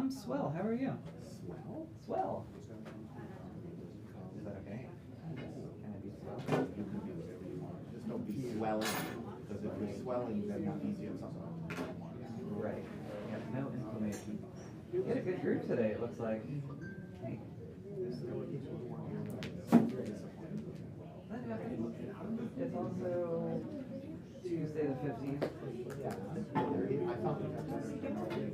I'm swell. How are you? Swell? Swell. Is that okay? Can I be swell? You can be whatever you want. Just don't be swelling. Because if you're swelling, then that means you have something wrong. Right. Yeah, no inflammation. You had a good group today, it looks like. Hey. It's also Tuesday the 15th. Yeah, I thought we got better because I'm being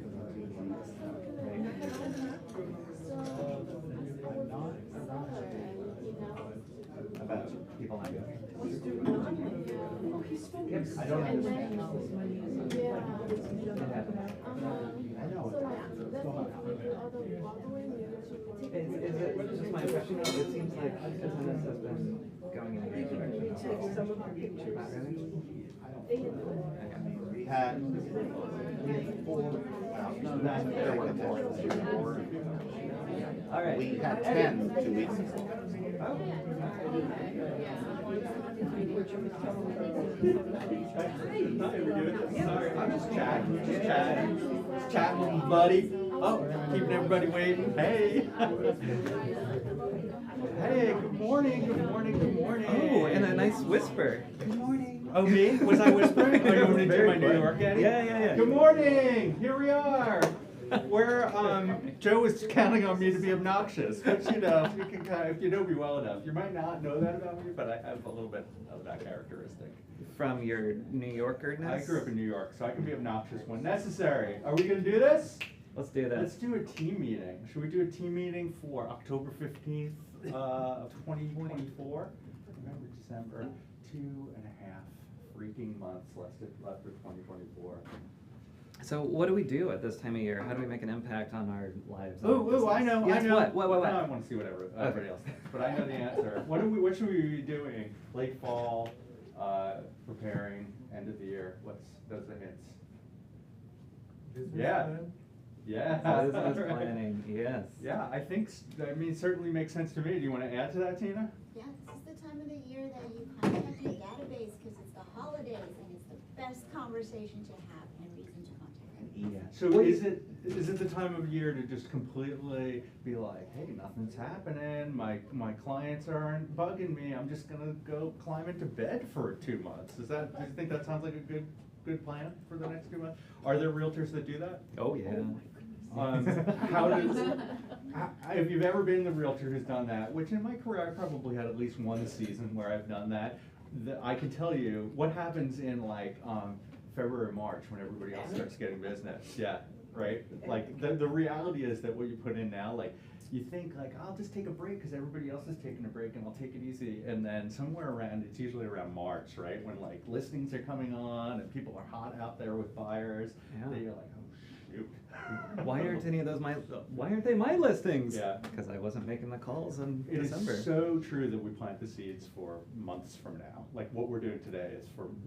About people not doing it. I don't understand. It happened. I know. Is it just my impression though? It seems like attendance has been going in the right direction. Some of our pictures. Not really? We had 4, well, no, there were 4. All right. We had 10 2 weeks ago. Oh. Sorry, I'm just chatting, buddy. Oh, keeping everybody waiting. Hey. Hey, good morning, good morning, good morning. Oh, and a nice whisper. Good morning. Oh, me? Was I whispering? Oh, you want me to do Very my New quiet. York Eddie? Yeah. Good morning. Here we are. Where Joe is counting on me to be obnoxious, which you know, you can kind of, if you know me well enough, you might not know that about me, but I have a little bit of that characteristic. From your New Yorkerness? I grew up in New York, so I can be obnoxious when necessary. Are we gonna do this? Let's do this. Let's do a team meeting. Should we do a team meeting for October 15th of 2024? November, December, 2.5 freaking months left for 2024. So what do we do at this time of year? How do we make an impact on our lives? Ooh, I know, Yes, I know. what? Now I want to see what everybody else thinks, but I know the answer. What should we be doing? Late fall, preparing, end of the year. Those are the hints. Yeah. Yeah. Business planning, yes. Yeah, I think, I mean, certainly makes sense to me. Do you want to add to that, Tina? Yeah, this is the time of the year that you contact your database because it's the holidays and it's the best conversation to have and reason to contact. And eat. So is it the time of year to just completely be like, hey, nothing's happening, my clients aren't bugging me, I'm just gonna go climb into bed for 2 months? Do you think that sounds like a good plan for the next 2 months? Are there realtors that do that? Oh, yeah. If you've ever been the realtor who's done that, which in my career I probably had at least one season where I've done that, I can tell you what happens in like February or March when everybody else starts getting business. Yeah, right? Like the reality is that what you put in now, like you think like, I'll just take a break because everybody else is taking a break and I'll take it easy. And then somewhere around, it's usually around March, right? When like listings are coming on and people are hot out there with buyers. Yeah. Then you're like, oh shoot. Why aren't they my listings? Yeah. Because I wasn't making the calls in It December. is so true that we plant the seeds for months from now. Like what we're doing today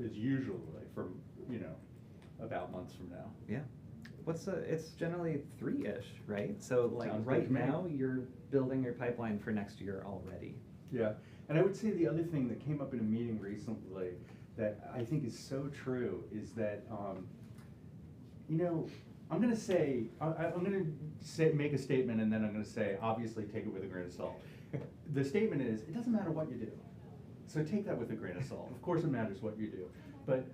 is usually for, about months from now. Yeah. It's generally 3-ish, right? So like Sounds good right to me. now, you're building your pipeline for next year already. Yeah, and I would say the other thing that came up in a meeting recently that I think is so true is that, I'm gonna say, make a statement and then I'm gonna say, obviously take it with a grain of salt. The statement is, it doesn't matter what you do. So take that with a grain of salt. Of course it matters what you do, but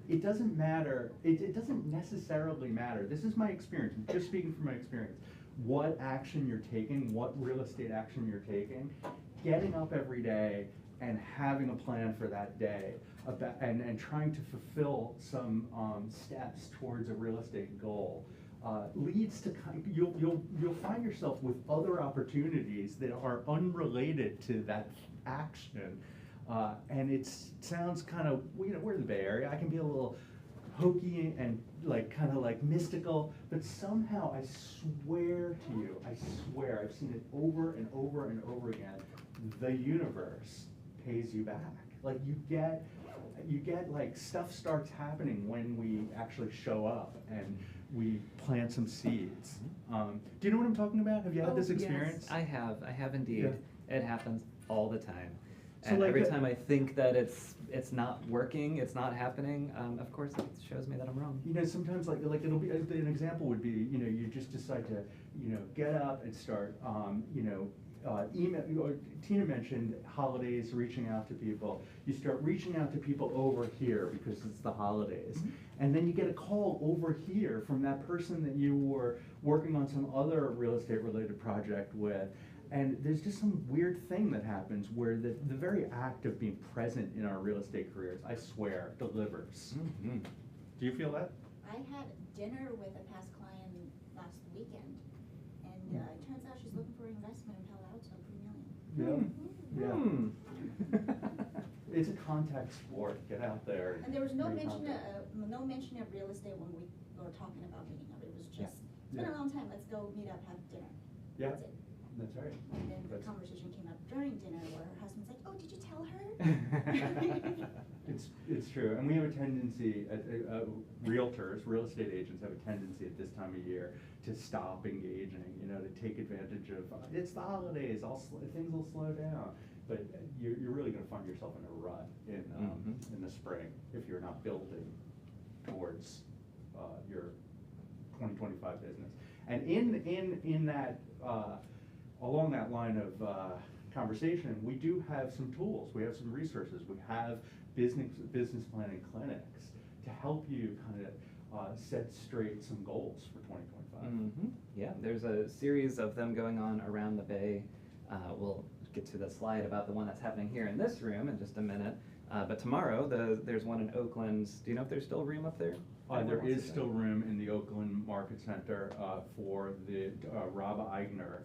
it doesn't matter, it doesn't necessarily matter. This is my experience, I'm just speaking from my experience. What action you're taking, what real estate action you're taking, getting up every day and having a plan for that day and trying to fulfill some steps towards a real estate goal leads to you'll find yourself with other opportunities that are unrelated to that action. And it sounds kind of, we're in the Bay Area, I can be a little hokey and kind of mystical, but somehow I swear to you, I've seen it over and over and over again, the universe pays you back. Like you get stuff starts happening when we actually show up and we plant some seeds. Do you know what I'm talking about? Have you had this experience? I have indeed. Yeah. It happens all the time. So And like every the- time I think that it's not working, it's not happening, of course it shows me that I'm wrong. You know, sometimes like it'll be, an example would be, you know, you just decide to, you know, get up and start, email, Tina mentioned holidays, reaching out to people. You start reaching out to people over here because it's the holidays. And then you get a call over here from that person that you were working on some other real estate related project with. And there's just some weird thing that happens where the very act of being present in our real estate careers, I swear, delivers. Mhm. Do you feel that? I had dinner with a past client last weekend, and it turns out she's looking for investment in Palo Alto, $3 million. Yeah. It's a contact sport. Get out there. And there was no make mention contact. of real estate when we were talking about meeting up. It was Yeah. just, it's been a Yeah. long time, let's go meet up, have dinner. Yeah. That's it. That's right. And then the That's- conversation came up during dinner where her husband's like, oh, did you tell her? It's true, and we have a tendency, realtors, real estate agents have a tendency at this time of year to stop engaging, you know, to take advantage of, it's the holidays, things will slow down. But you're really gonna find yourself in a rut in the spring if you're not building towards your 2025 business. And in that, along that line of conversation, we do have some tools, we have some resources, we have business planning clinics to help you kind of set straight some goals for 2025. Yeah, there's a series of them going on around the Bay. We'll get to the slide about the one that's happening here in this room in just a minute. But tomorrow, there's one in Oakland. Do you know if there's still room up there? There is still room in the Oakland Market Center for the, Rob Eigner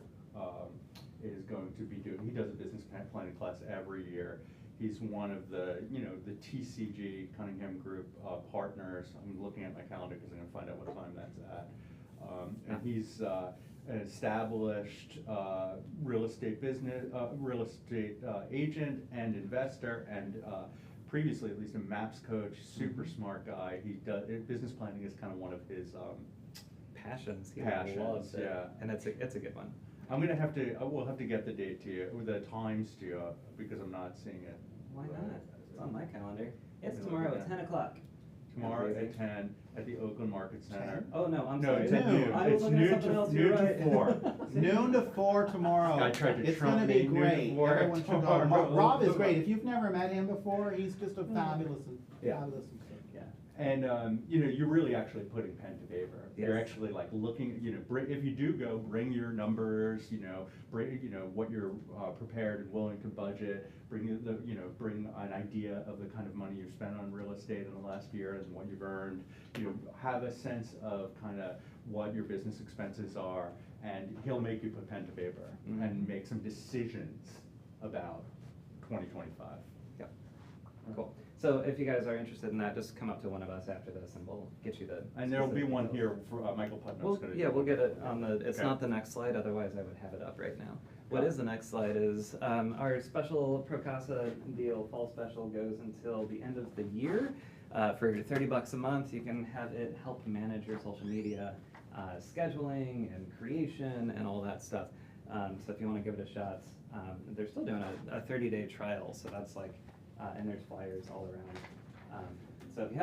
is going to be doing, he does a business planning class every year. He's one of the, you know, the TCG Cunningham Group partners. I'm looking at my calendar because I'm gonna find out what time that's at. And he's an established real estate agent and investor, and previously at least a MAPS coach, super smart guy. He does, business planning is kind of one of his Passions. He Passions, loves it. yeah. And it's a good one. I'm gonna have to, we'll have to get the date to you, the times to you, because I'm not seeing it. Why not? It's on my calendar. It's Yeah, tomorrow yeah. at 10 o'clock. Tomorrow Amazing. at 10 at the Oakland Market Center. Oh, no, I'm No, sorry. it's at noon. I was It's looking at noon something to- else, noon you're to right. 4. Noon to 4 tomorrow. I tried to It's trump gonna me, be noon to great. 4 Everyone should go. tomorrow. Rob is great. If you've never met him before, he's just a Mm-hmm. fabulous, Yeah. fabulous. Yeah, and you know, you're really actually putting pen to paper. You're Yes. actually like looking, you know, if you do go, bring your numbers, you know, bring, you know, what you're prepared and willing to budget, bring bring an idea of the kind of money you've spent on real estate in the last year and what you've earned. You know, have a sense of kind of what your business expenses are, and he'll make you put pen to paper and make some decisions about 2025. Yep. Cool. So if you guys are interested in that, just come up to one of us after this and we'll get you the. And there'll be specific one details. here for Michael Putnam's Well, gonna. yeah, do we'll one. get it on the, it's Okay. not the next slide, otherwise I would have it up right now. What is the next slide is, our special Procasa deal, fall special, goes until the end of the year. For $30 a month, you can have it help manage your social media, scheduling and creation and all that stuff. So if you wanna give it a shot, they're still doing a 30-day trial, so that's like, and there's flyers all around. So if you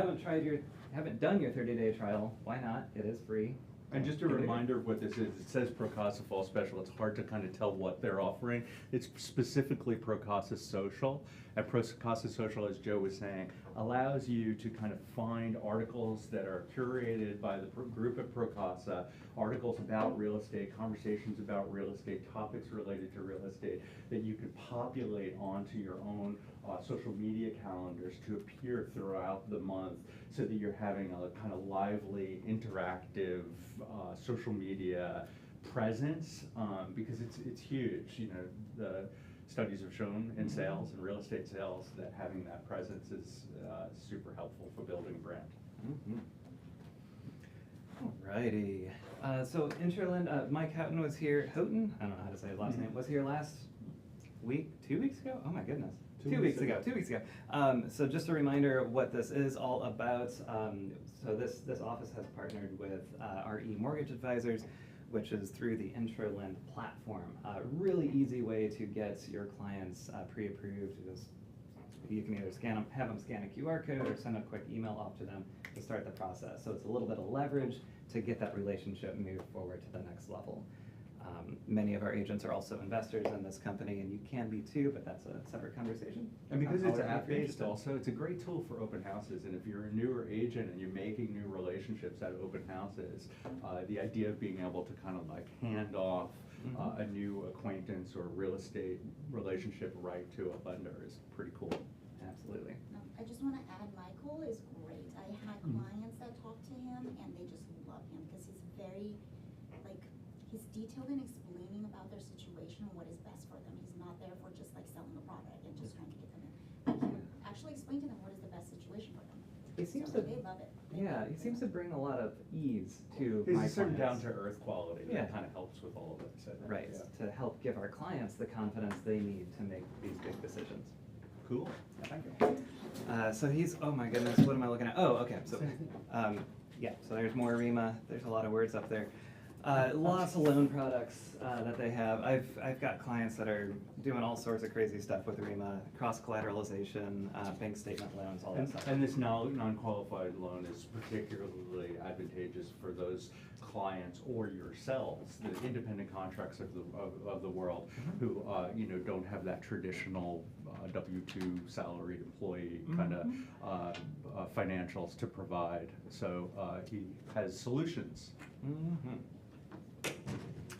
haven't done your 30-day trial, why not? It is free. And just a Give it reminder of what this is, it says Procasa Fall Special, it's hard to kind of tell what they're offering. It's specifically Procasa Social, and Procasa Social, as Joe was saying, allows you to kind of find articles that are curated by the group at Procasa, articles about real estate, conversations about real estate, topics related to real estate, that you could populate onto your own social media calendars to appear throughout the month, so that you're having a kind of lively, interactive social media presence, because it's huge. You know, the studies have shown in sales and real estate sales that having that presence is super helpful for building brand. Mhm. Alrighty, so Interland, Mike Houghton was here, Houghton, I don't know how to say his last name, was here last week, 2 weeks ago? Oh my goodness. 2 weeks ago, 2 weeks ago. So just a reminder of what this is all about. So this office has partnered with RE Mortgage Advisors. which is through the IntroLend platform. Really easy way to get your clients pre-approved. You can either have them scan a QR code or send a quick email off to them to start the process. So it's a little bit of leverage to get that relationship moved forward to the next level. Many of our agents are also investors in this company, and you can be too, but that's a separate conversation. And because it's However, if you're app-based interested. also, it's a great tool for open houses, and if you're a newer agent and you're making new relationships at open houses, the idea of being able to kind of like hand off Mhm. a new acquaintance or real estate relationship right to a lender is pretty cool. Absolutely. I just wanna add, Michael is great. I had Mhm. clients that talked to him and they just love him, because he's very, like, he's detailed in explaining about their situation and what is best for them. He's not there for just like selling a product and just trying to get them in. Like, he actually explained to them what is the best situation for them. He seems So to, they love it. They yeah, love he it. seems to bring a lot of ease to There's my a certain clients. down-to-earth quality Yeah. that kind of helps with all of this, I think. Right, Yeah. to help give our clients the confidence they need to make these big decisions. Cool, thank you. So he's, oh my goodness, what am I looking at? Oh, okay, so, yeah, so there's more REMA, there's a lot of words up there. Lots of loan products that they have. I've got clients that are doing all sorts of crazy stuff with REMA, cross-collateralization, bank statement loans, all that And, stuff. and this non-qualified loan is particularly advantageous for those clients or yourselves, the independent contracts of the world, who, you know, don't have that traditional W-2 salaried employee kind of financials to provide. So he has solutions. Mhm.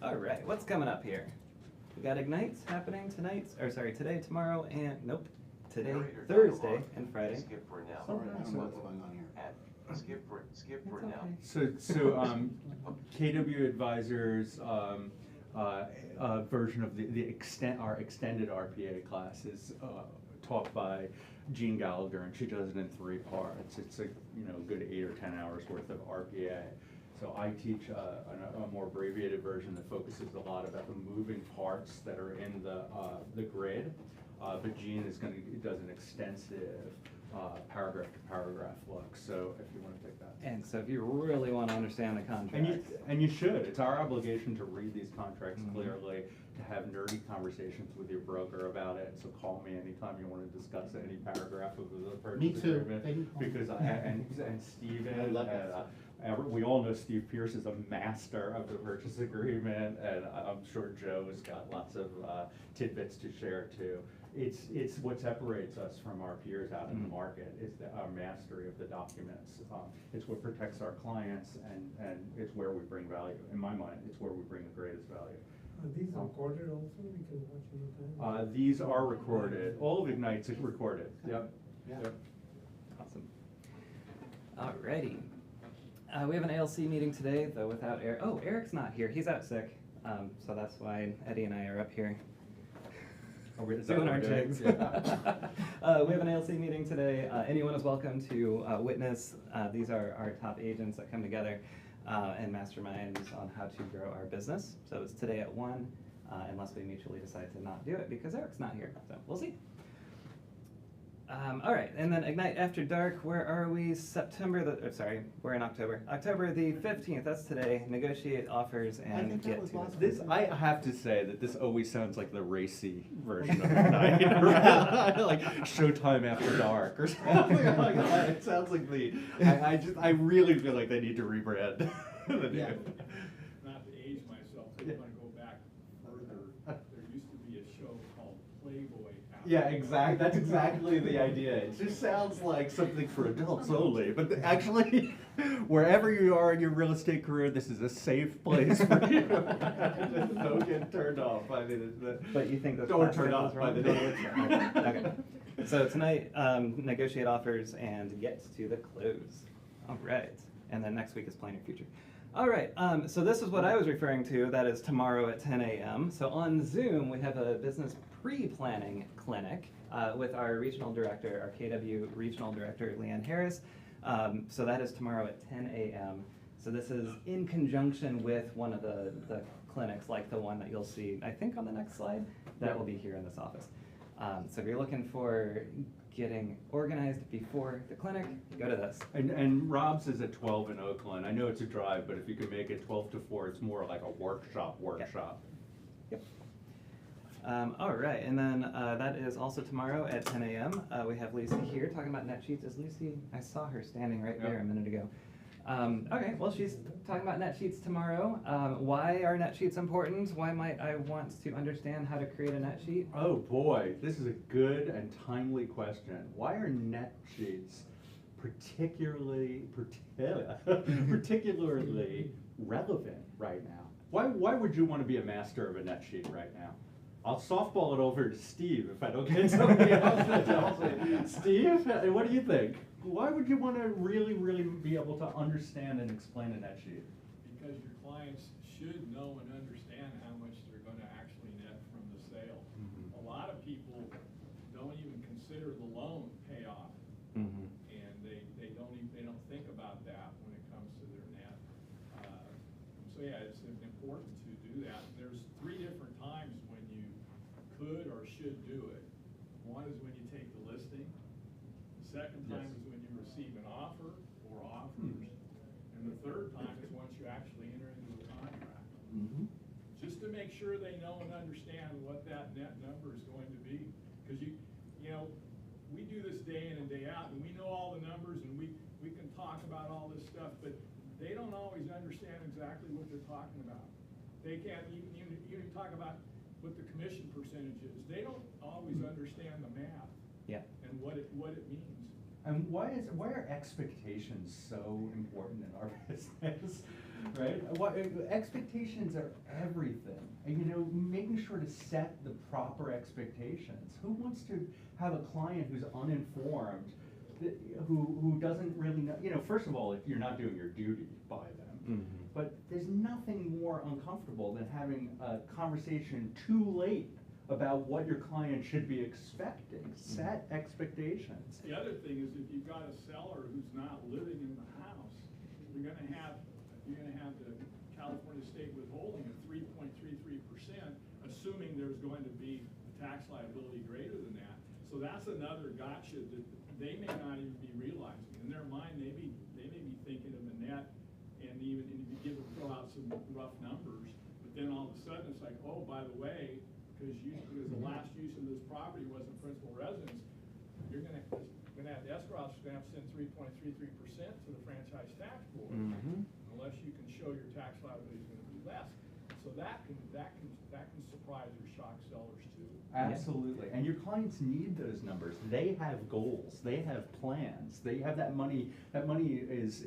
All right, what's coming up here? We got Ignite happening tonight, or sorry, today, tomorrow, and, nope, today, Thursday, and Friday. Skip for now. Sorry, I don't know what's going on here. Skip for It's now. okay. So, KW Advisors, version of our extended RPA class is taught by Jean Gallagher, and she does it in 3 parts. It's a good 8 or 10 hours worth of RPA. So I teach a more abbreviated version that focuses a lot about the moving parts that are in the grid. But Jean does an extensive paragraph to paragraph look. So if you want to take that. And so if you really want to understand the contracts. And you should. It's our obligation to read these contracts Mhm. clearly, to have nerdy conversations with your broker about it. So call me anytime you want to discuss any paragraph of the purchase Me too. agreement. Thank you. Because and Steven, I love that. we all know Steve Pierce is a master of the purchase agreement, and I'm sure Joe has got lots of tidbits to share too. It's what separates us from our peers out in the Mhm. market, is our mastery of the documents. It's what protects our clients, and it's where we bring value. In my mind, it's where we bring the greatest value. Are these recorded also? We can watch anytime? These are recorded. All of Ignite's recorded. Yep. Yeah. Yep. Awesome. Alrighty. We have an ALC meeting today, though without Eric. Oh, Eric's not here. He's out sick. So that's why Eddie and I are up here Is that doing what our we're doing? jigs. Yeah. We have an ALC meeting today. Anyone is welcome to witness. These are our top agents that come together and mastermind on how to grow our business. So it's today at 1, unless we mutually decide to not do it because Eric's not here. So we'll see. All right, and then Ignite After Dark, where are we? We're in October. October the 15th, that's today. Negotiate offers I and think that get was to last the week. This, I have to say that this always sounds like the racy version of Ignite. Like Showtime After Dark or something like that. It sounds like I really feel like they need to rebrand. the Yeah. name. Not to age myself, I want to go back further. There used to be a show called Playboy. After Yeah, Dark. exactly. That's exactly the idea. It just sounds like something for adults only, but actually, wherever you are in your real estate career, this is a safe place for you. Don't get turned off by the. But you think that's Don't turn off by the name. Okay. So tonight, negotiate offers and get to the close. All right. And then next week is plan your future. All right. So this is what I was referring to. That is tomorrow at 10 a.m. So on Zoom, we have a business pre-planning clinic with our regional director, our KW regional director, Leanne Harris. So that is tomorrow at 10 a.m. So this is in conjunction with one of the clinics, like the one that you'll see, I think, on the next slide. That will be here in this office. So if you're looking for getting organized before the clinic, go to this. And Rob's is at 12 in Oakland. I know it's a drive, but if you could make it 12 to 4, it's more like a workshop. Yep. All right, and then that is also tomorrow at 10 a.m. We have Lucy here talking about NetSheets. Is Lucy? I saw her standing right there a minute ago. Okay, well, she's talking about NetSheets tomorrow. Why are NetSheets important? Why might I want to understand how to create a NetSheet? Oh boy, this is a good and timely question. Why are NetSheets particularly relevant right now? Why would you want to be a master of a NetSheet right now? I'll softball it over to Steve if I don't get somebody else that tells me. Steve, what do you think? Why would you want to really be able to understand and explain a NetSheet? Because your clients should know and understand how much they're gonna actually net from the sale. Mhm. A lot of people don't even consider the loan payoff, Mm-hmm. and they don't think about that when it comes to their net. So yeah, it's important to do that. There's 3 different times when you could or should do it. One is when you take the listing. The second time Yes. is when you receive an offer or offers. And the third time is once you actually enter into a contract. Mm-hmm. Just to make sure they know and understand what that net number is going to be. Because you know, we do this day in and day out, and we know all the numbers, and we can talk about all this stuff, but they don't always understand exactly what they're talking about. They can't even talk about what the commission percentage is. They don't always understand the math Yeah. and what it means. And why are expectations so important in our business, right? Expectations are everything. And, you know, making sure to set the proper expectations. Who wants to have a client who's uninformed, who doesn't really know? You know, first of all, you're not doing your duty by them. Mm-hmm. But there's nothing more uncomfortable than having a conversation too late about what your client should be expecting. Set expectations. The other thing is if you've got a seller who's not living in the house, you're gonna have the California state withholding of 3.33%, assuming there's going to be a tax liability greater than that. So that's another gotcha that they may not even be realizing. In their mind, they may be thinking of the net, and even if you throw out some rough numbers, but then all of a sudden it's like, oh, by the way, because the last use of this property wasn't principal residence, you're gonna have the escrow stamp send 3.33% to the franchise tax board, Mm-hmm. unless you can show your tax liability is gonna be less. So that can surprise or shock sellers too. Absolutely, and your clients need those numbers. They have goals, they have plans, they have that money is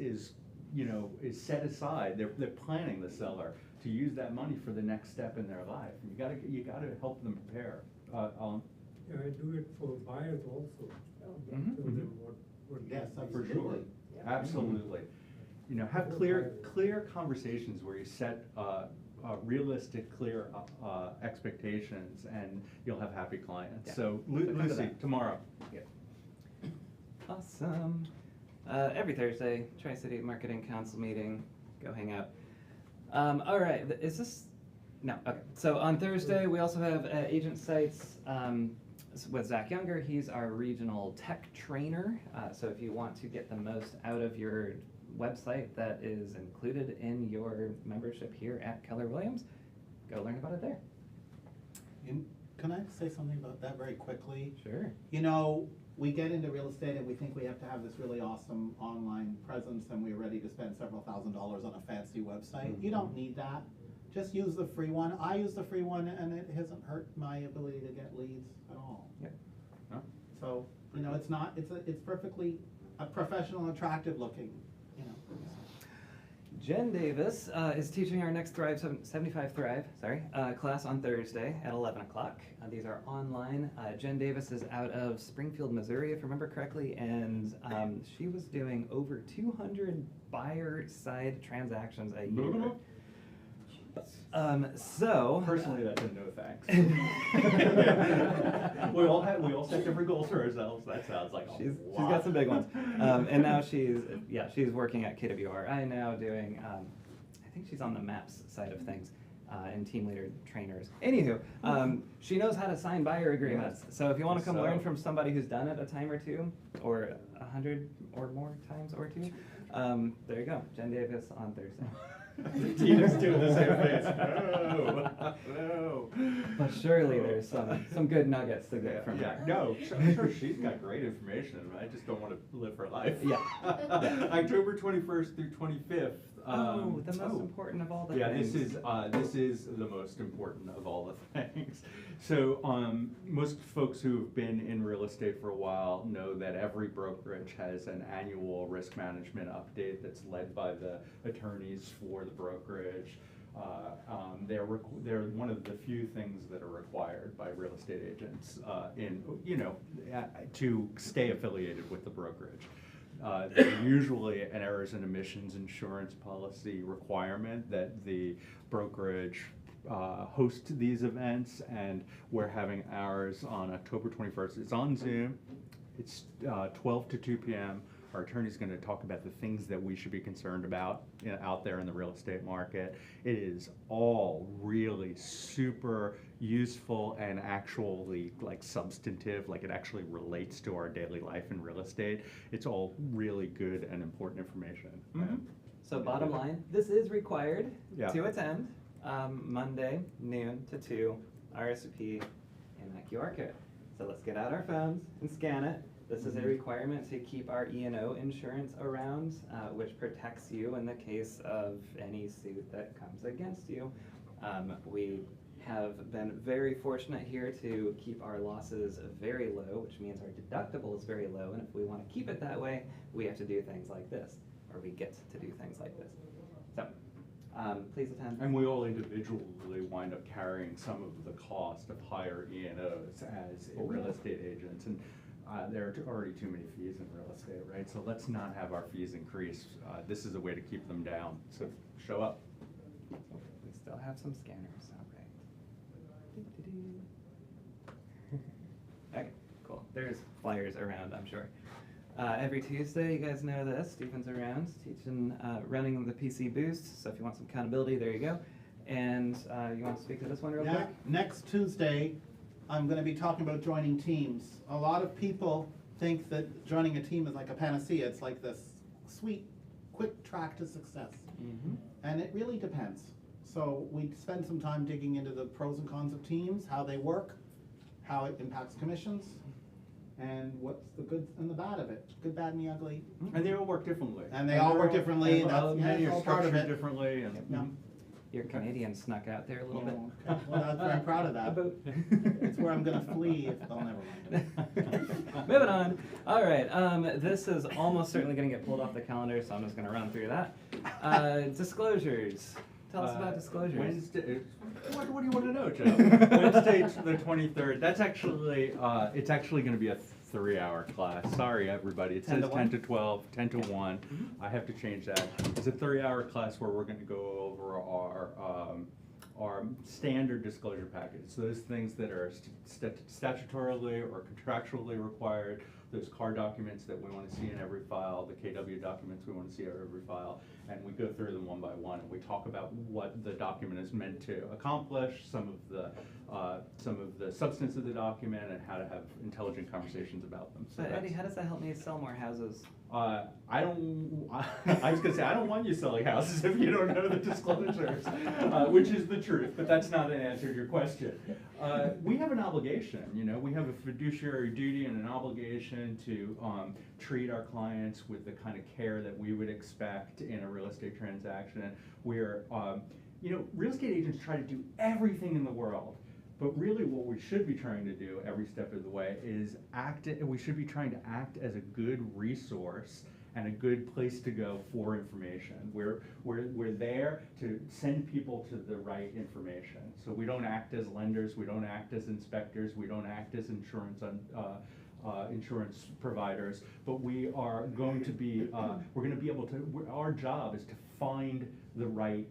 you know, is set aside. They're planning, the seller, to use that money for the next step in their life. You gotta help them prepare. Yeah, I do it for buyers also. Mhm. Tell them what. Yes, For sure, absolutely. absolutely. You know, have clear conversations where you set realistic, clear expectations, and you'll have happy clients. Yeah. So So come to Lucy, that. tomorrow. Yep. Awesome. Every Thursday, Tri-City Marketing Council meeting, go hang out. All right, is this, no, okay. So on Thursday, we also have Agent Sites with Zach Younger. He's our regional tech trainer. So if you want to get the most out of your website that is included in your membership here at Keller Williams, go learn about it there. Can I say something about that very quickly? Sure. You know, we get into real estate and we think we have to have this really awesome online presence and we're ready to spend several $1,000s on a fancy website. You don't need that. Just use the free one. I use the free one and it hasn't hurt my ability to get leads at all. Yep. No? So, you know, it's not, it's perfectly professional and attractive looking, you know. Jen Davis is teaching our next 75 Thrive, class on Thursday at 11 o'clock. These are online. Jen Davis is out of Springfield, Missouri, if I remember correctly, and she was doing over 200 buyer side transactions a year. Personally, that's a no thanks. we all set different goals for ourselves. That sounds like She's got some big ones. And now she's working at KWRI now doing, I think she's on the maps side of things. and team leader trainers. Anywho, she knows how to sign buyer agreements. So if you want to come So- learn from somebody who's done it a time or two, or 100 or more times or two, there you go. Jen Davis on Thursday. Tina's doing the same face. No, no. But surely there's some good nuggets to get from Yeah, her. no, I'm sure she's got great information. I just don't want to live her life. Yeah. October 21st through 25th. Oh, the most important of all the Yeah, things. this is the most important of all the things. So, most folks who've been in real estate for a while know that every brokerage has an annual risk management update that's led by the attorneys for the brokerage. They're one of the few things that are required by real estate agents to stay affiliated with the brokerage. There's usually an errors and omissions insurance policy requirement that the brokerage host these events, and we're having ours on October 21st. It's on Zoom. It's 12 to 2 p.m. Our attorney's going to talk about the things that we should be concerned about out there in the real estate market. It is all really super useful and actually like substantive, like it actually relates to our daily life in real estate. It's all really good and important information. So bottom line, this is required Yeah. to attend Monday, noon to 2, RSVP in that QR code. So let's get out our phones and scan it. This is a requirement to keep our E&O insurance around, which protects you in the case of any suit that comes against you. We have been very fortunate here to keep our losses very low, which means our deductible is very low, and if we want to keep it that way, we have to do things like this, or we get to do things like this. So, please attend. And we all individually wind up carrying some of the cost of higher E&Os as real estate agents. And there are already too many fees in real estate, right? So let's not have our fees increase. This is a way to keep them down. So show up. We still have some scanners, all right. Okay, cool. There's flyers around, I'm sure. Every Tuesday, you guys know this, Stephen's around teaching, running the PC Boost. So if you want some accountability, there you go. And you want to speak to this one real quick? Next Tuesday, I'm gonna be talking about joining teams. A lot of people think that joining a team is like a panacea. It's like this sweet, quick track to success. Mm-hmm. And it really depends. So we spend some time digging into the pros and cons of teams, how they work, how it impacts commissions, and what's the good and the bad of it. Good, bad, and the ugly. And they all work differently. And they all work differently, and that's- many that's are all part of structured it. differently. And, Yeah. Your Canadian snuck out there a little bit. Oh, okay. Well, I'm proud of that. About- It's where I'm gonna flee if, oh, never mind. Moving on. All right, this is almost certainly gonna get pulled off the calendar, so I'm just gonna run through that. Disclosures. Tell us about disclosures. Wednesday. What do you want to know, Joe? Wednesday, the 23rd. That's actually it's actually going to be a 3-hour class. Sorry, everybody. It 10 says to 10 1? to 12, 10 to 1. I have to change that. It's a 3-hour class where we're going to go over our standard disclosure package. So those things that are statutorily or contractually required, those CAR documents that we want to see in every file, the KW documents we want to see in every file, and we go through them one by one, and we talk about what the document is meant to accomplish, some of the substance of the document, and how to have intelligent conversations about them. So But that's- Eddie, how does that help me sell more houses? I was gonna say, I don't want you selling houses if you don't know the disclosures, which is the truth, but that's not an answer to your question. We have an obligation, we have a fiduciary duty and an obligation to treat our clients with the kind of care that we would expect in a real estate transaction. We're, real estate agents try to do everything in the world. But really what we should be trying to do every step of the way is we should be trying to act as a good resource and a good place to go for information. We're there to send people to the right information. So we don't act as lenders, we don't act as inspectors, we don't act as insurance providers, but we are going to be, we're going to be able to, our job is to find the right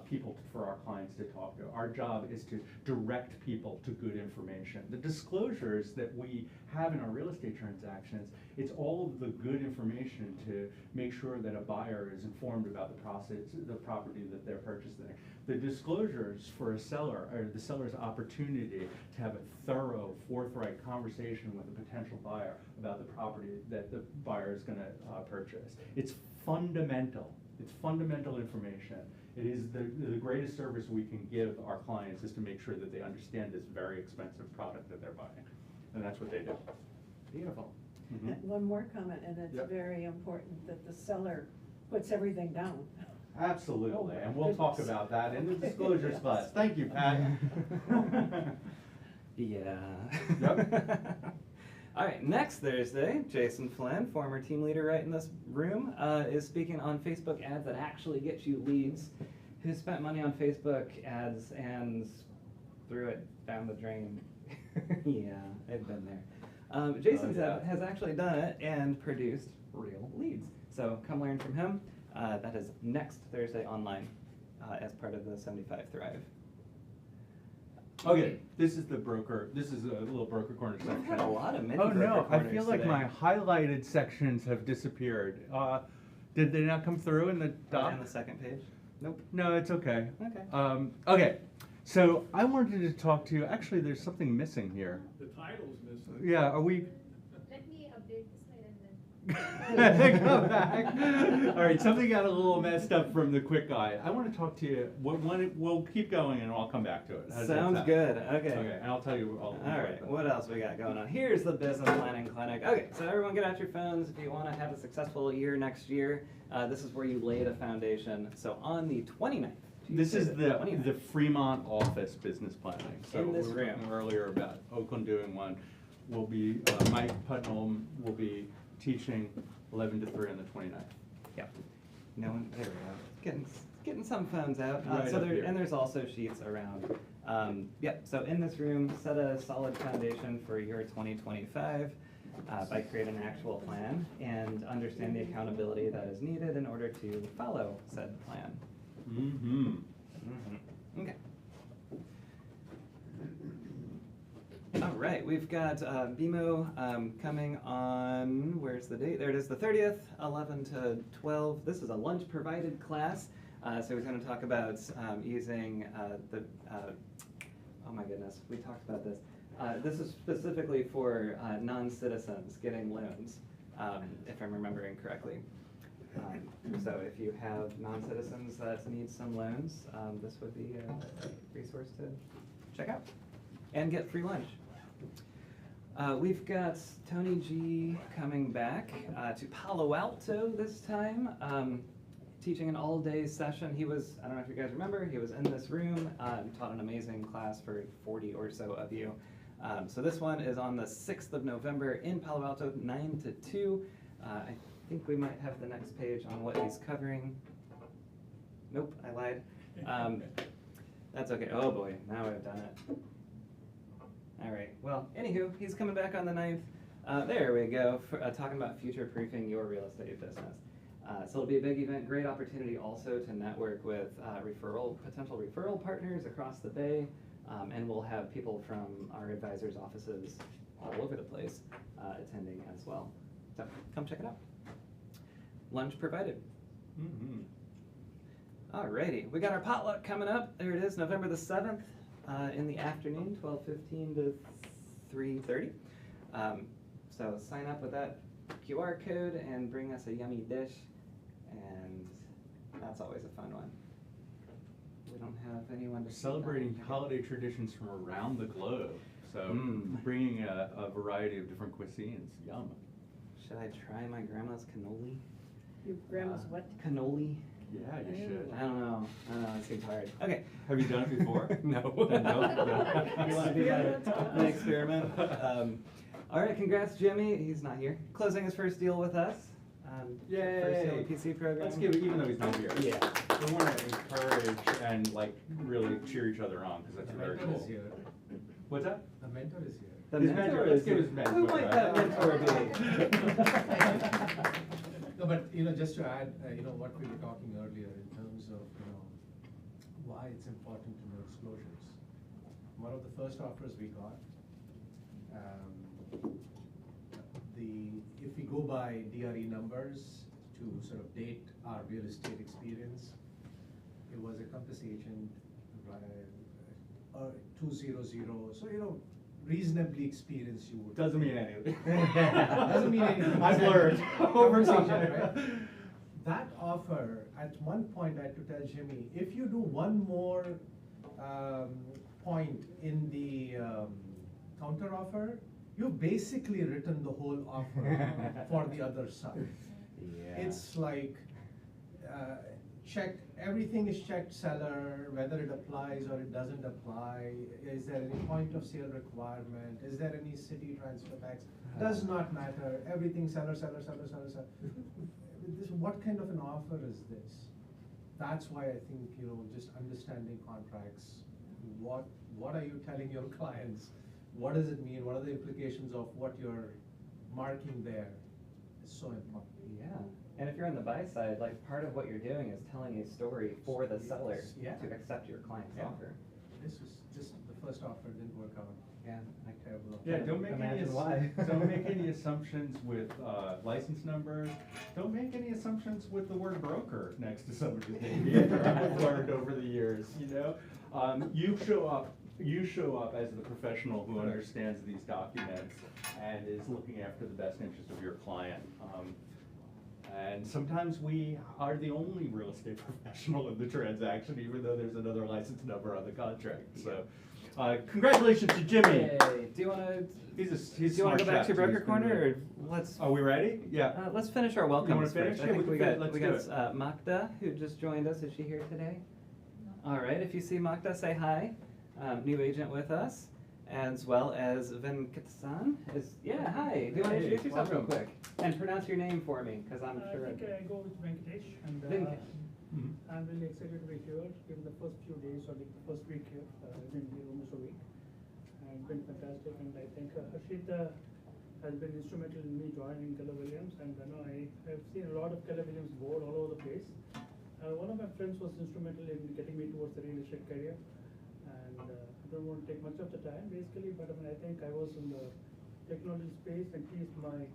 people for our clients to talk to. Our job is to direct people to good information. The disclosures that we have in our real estate transactions, it's all of the good information to make sure that a buyer is informed about the process, the property that they're purchasing. The disclosures for a seller are the seller's opportunity to have a thorough, forthright conversation with a potential buyer about the property that the buyer is gonna purchase. It's fundamental. It's fundamental information. It is the greatest service we can give our clients is to make sure that they understand this very expensive product that they're buying. And that's what they do. Beautiful. Mhm. And one more comment, and it's Yep. very important that the seller puts everything down. Absolutely, Oh, and we'll talk goodness. about that in the Okay. disclosures Yes. class. Thank you, Pat. Yeah. Yep. All right, next Thursday, Jason Flynn, former team leader right in this room, is speaking on Facebook ads that actually get you leads. Who spent money on Facebook ads and threw it down the drain? Yeah, I've been there. Jason yeah. has actually done it and produced real leads. So come learn from him. That is next Thursday online as part of the 75 Thrive. Okay, this is the broker, this is a little broker corner section. We've had a lot of mini Oh no, broker I corners feel like today. my highlighted sections have disappeared. Did they not come through in the doc? On the second page? Nope. No, it's okay. Okay. Okay, so I wanted to talk to you, actually, there's something missing here. The title's missing. Yeah, are we? Let me update the slide and then. Come back. All right, something got a little messed up from the quick guide. I want to talk to you, we'll keep going and I'll come back to it. How does that Sounds sound? good. Okay. Okay, and I'll tell you all. All right, what else we got going on? Here's the business planning clinic. Okay, so everyone get out your phones if you want to have a successful year next year. This is where you lay the foundation. So on the 29th. This is Tuesday the 29th. Fremont office business planning. So In this we were room. talking earlier about Oakland doing one. We'll be, Mike Putnam will be teaching 11 to 3 on the 29th. Yep. No one, there we go. Getting some phones out. Right So up there, here. and there's also sheets around. Yep, so in this room, set a solid foundation for your 2025 by creating an actual plan and understand the accountability that is needed in order to follow said plan. Mm-hmm. Okay. All right, we've got BMO coming on, where's the date? There it is, the 30th, 11 to 12. This is a lunch provided class. So he's going to talk about using oh my goodness, we talked about this. This is specifically for non-citizens getting loans, if I'm remembering correctly. So if you have non-citizens that need some loans, this would be a resource to check out and get free lunch. We've got Tony G coming back to Palo Alto this time, teaching an all-day session. He was, I don't know if you guys remember, he was in this room, taught an amazing class for 40 or so of you. So this one is on the 6th of November in Palo Alto, 9 to 2. I think we might have the next page on what he's covering. Nope, I lied. That's okay. Oh boy, now I've done it. All right, well, anywho, he's coming back on the 9th. There we go, for, talking about future-proofing your real estate business. So it'll be a big event, great opportunity also to network with potential referral partners across the Bay, and we'll have people from our advisors' offices all over the place attending as well. So come check it out. Lunch provided. Mm-hmm. Alrighty, we got our potluck coming up. There it is, November the 7th in the afternoon, 12:15 to 3:30. So sign up with that QR code and bring us a yummy dish, and that's always a fun one. We don't have anyone to Celebrating holiday traditions from around the globe. So bringing a variety of different cuisines. Yum. Should I try my grandma's cannoli? Your grandma's what? Cannoli? Yeah, you should. I don't know, it seems hard. Okay. Have you done it before? No. Then no. You wanna be an experiment? All right, congrats, Jimmy. He's not here. Closing his first deal with us. Yay. First deal with PC program. Let's give it, even though he's not here. Yeah. We want to encourage and like really cheer each other on because that's The very mentor cool. is here. What's that? The mentor is here. The His mentor mentor, is let's give here. his mentor. Who might that mentor be? The But, just to add, what we were talking earlier in terms of, why it's important to know disclosures. One of the first offers we got, if we go by DRE numbers to sort of date our real estate experience, it was a Compass agent, 200, so, reasonably experienced you would. Doesn't mean anything. Doesn't mean anything. I've learned over Compass time. agent, right? That offer, at one point I had to tell Jimmy, if you do one more point in the counter offer, you've basically written the whole offer for the other side. Yeah. It's like, everything is checked seller, whether it applies or it doesn't apply. Is there any point of sale requirement? Is there any city transfer tax? Does not matter. Everything seller. What kind of an offer is this? That's why I think, just understanding contracts. What are you telling your clients? What does it mean? What are the implications of what you're marking there? Is so important. Yeah, and if you're on the buy side, like part of what you're doing is telling a story for the seller Yeah. to accept your client's Yeah. offer. This was just the first offer didn't work out. Yeah. Terrible. Yeah, don't make any, Imagine why. don't make any assumptions with license numbers. Don't make any assumptions with the word broker next to somebody's name. I've learned over the years, You show up as the professional who understands these documents and is looking after the best interest of your client. And sometimes we are the only real estate professional in the transaction, even though there's another license number on the contract. So, congratulations to Jimmy. Hey, do you wanna, He's do you wanna smart go back chap, to too. He's Broker been Corner, really- or let's, Are we ready? Yeah. let's finish our welcomes finish? first. I Yeah, think we we can got, let's we do got, Magda, who just joined us. Is she here today? All right, if you see Magda, say hi. New agent with us, as well as Venkatasan is, yeah, hi. Do you wanna Hey, introduce yourself real welcome. quick? And pronounce your name for me, cause I'm sure. I think I go with Venkatesh, and Venkat. Mhm. I'm really excited to be here. In the first few days or like the first week here, I've been here almost a week, and it's been fantastic. And I think Harshita has been instrumental in me joining Keller Williams, and I have seen a lot of Keller Williams board all over the place. One of my friends was instrumental in getting me towards the real estate career, and I don't want to take much of the time basically, but I think I was in the technology space, and he's my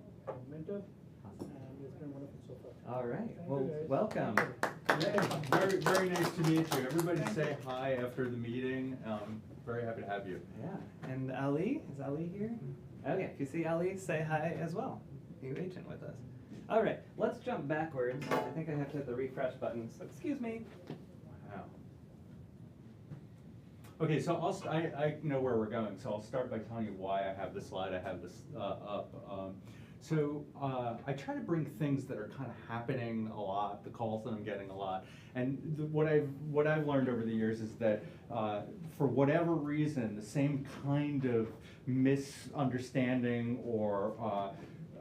mentor, and it's been wonderful so far. All right, Thank well, you, guys. welcome. Yeah, very, very nice to meet you. Everybody say hi after the meeting. Very happy to have you. Yeah, and Ali, is Ali here? Okay, if you see Ali, say hi as well. New agent with us. All right, let's jump backwards. I think I have to hit the refresh button, so excuse me. Wow. Okay, so I know where we're going, so I'll start by telling you why I have this slide. I have this up. I try to bring things that are kind of happening a lot, the calls that I'm getting a lot, and what I've learned over the years is that for whatever reason, the same kind of misunderstanding or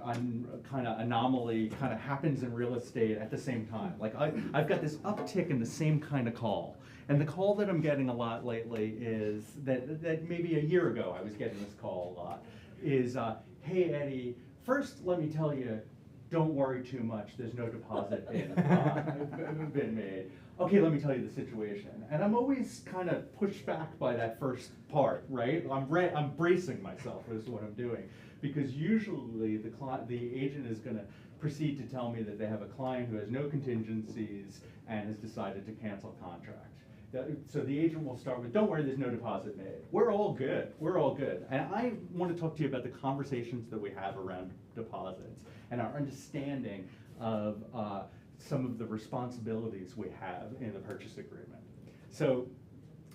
kind of anomaly kind of happens in real estate at the same time. Like I've got this uptick in the same kind of call. And the call that I'm getting a lot lately is that maybe a year ago I was getting this call a lot, is, hey Eddie, first let me tell you, don't worry too much, there's no deposit been made. Okay, let me tell you the situation. And I'm always kind of pushed back by that first part, right? I'm bracing myself is what I'm doing. Because usually the agent is gonna proceed to tell me that they have a client who has no contingencies and has decided to cancel contract. So the agent will start with, don't worry, there's no deposit made. We're all good, we're all good. And I want to talk to you about the conversations that we have around deposits and our understanding of some of the responsibilities we have in the purchase agreement. So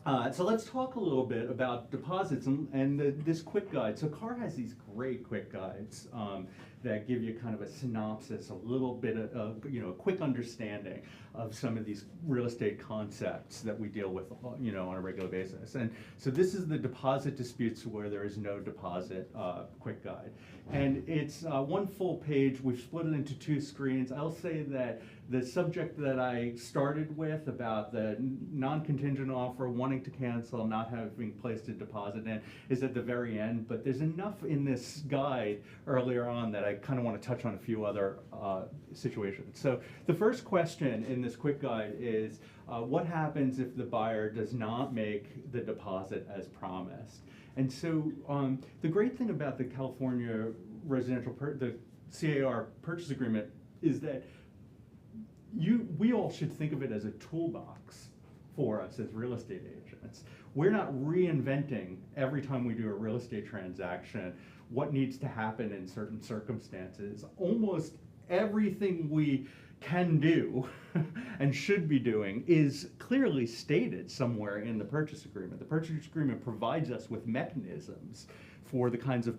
let's talk a little bit about deposits and this quick guide. So CAR has these great quick guides that give you kind of a synopsis, a little bit of a quick understanding of some of these real estate concepts that we deal with on a regular basis. And so this is the deposit disputes where there is no deposit quick guide. And it's one full page. We've split it into two screens. I'll say that the subject that I started with about the non-contingent offer, wanting to cancel, not having placed a deposit in, is at the very end, but there's enough in this this guide earlier on that I kind of want to touch on a few other situations. So the first question in this quick guide is, what happens if the buyer does not make the deposit as promised? And so the great thing about the California the CAR purchase agreement is that we all should think of it as a toolbox for us as real estate agents. We're not reinventing every time we do a real estate transaction what needs to happen in certain circumstances. Almost everything we can do and should be doing is clearly stated somewhere in the purchase agreement. The purchase agreement provides us with mechanisms for the kinds of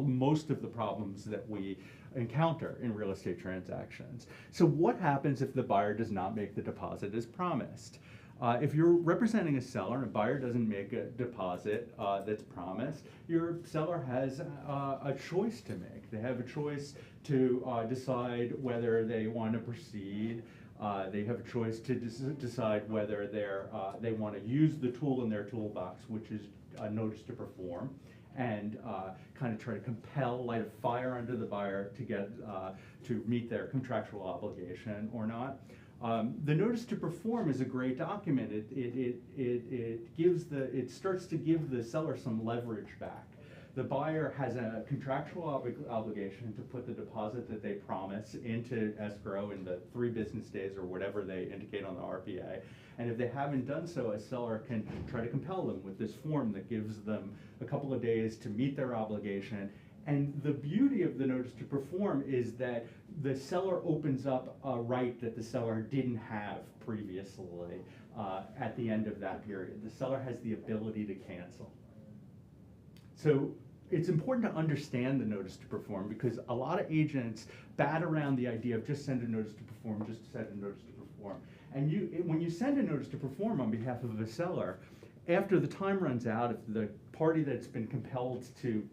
most of the problems that we encounter in real estate transactions. So what happens if the buyer does not make the deposit as promised? If you're representing a seller and a buyer doesn't make a deposit that's promised, your seller has a choice to make. They have a choice to decide whether they want to proceed. They have a choice to decide whether they want to use the tool in their toolbox, which is a notice to perform, and kind of try to light a fire under the buyer to get to meet their contractual obligation or not. The notice to perform is a great document. It starts to give the seller some leverage back. The buyer has a contractual obligation to put the deposit that they promise into escrow in the 3 business days or whatever they indicate on the RPA. And if they haven't done so, a seller can try to compel them with this form that gives them a couple of days to meet their obligation. And the beauty of the notice to perform is that the seller opens up a right that the seller didn't have previously at the end of that period. The seller has the ability to cancel. So it's important to understand the notice to perform, because a lot of agents bat around the idea of just send a notice to perform, just send a notice to perform. And when you send a notice to perform on behalf of a seller, after the time runs out, if the party that's been compelled to